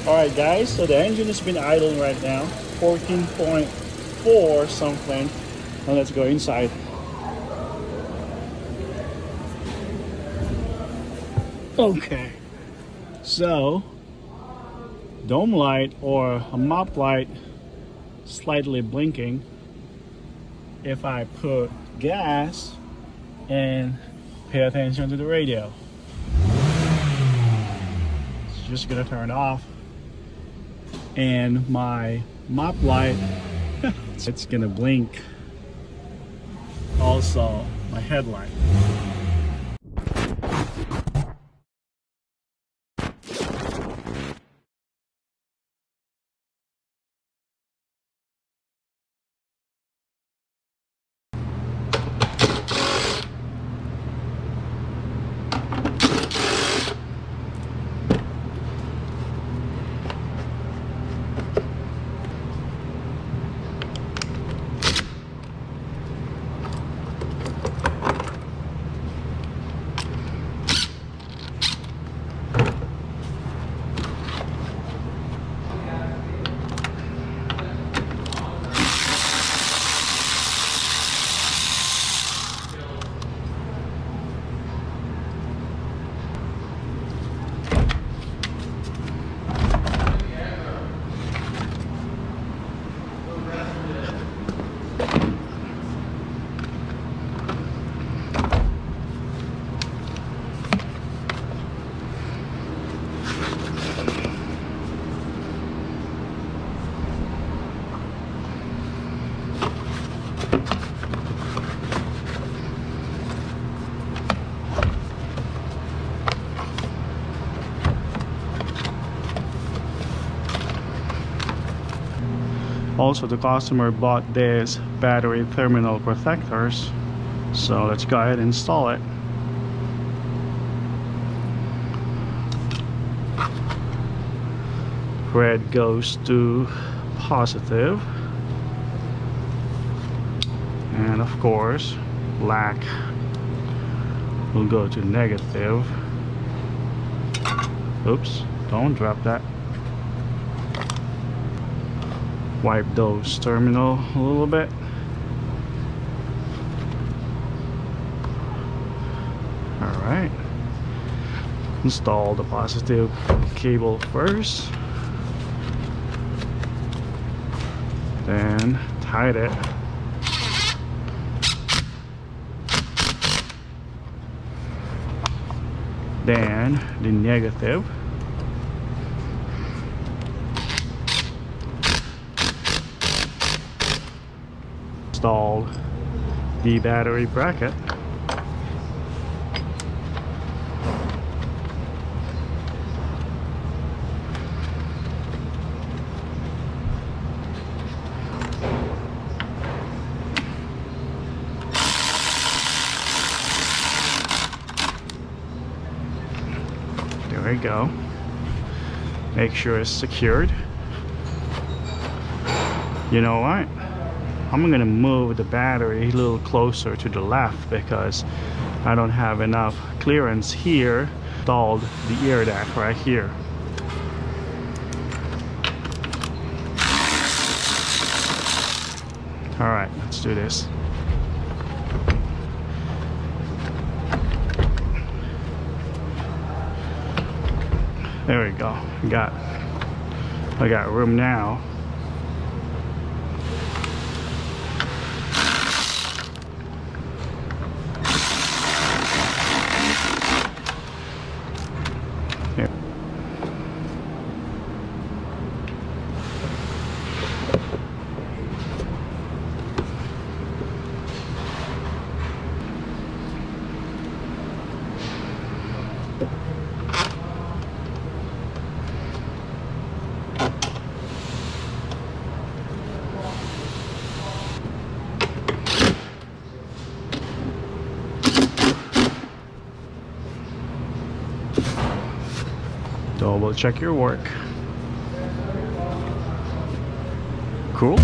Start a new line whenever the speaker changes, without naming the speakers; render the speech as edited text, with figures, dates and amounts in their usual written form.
Alright guys, so the engine has been idling right now, 14.4 something. Now let's go inside. Okay, so dome light or a mop light slightly blinking. If I put gas and pay attention to the radio, it's just gonna turn off. And my mop light, it's gonna blink. Also, my headlight. Also, the customer bought this battery terminal protectors, so let's go ahead and install it. Red goes to positive, and of course black will go to negative. Oops, don't drop that. Wipe those terminal a little bit. Alright, install the positive cable first, then tight it. Then the negative. Install the battery bracket. There we go. Make sure it's secured. You know what? I'm gonna move the battery a little closer to the left because I don't have enough clearance here. Installed the air duct right here. All right, let's do this. There we go. I got room now. Double check your work. Cool.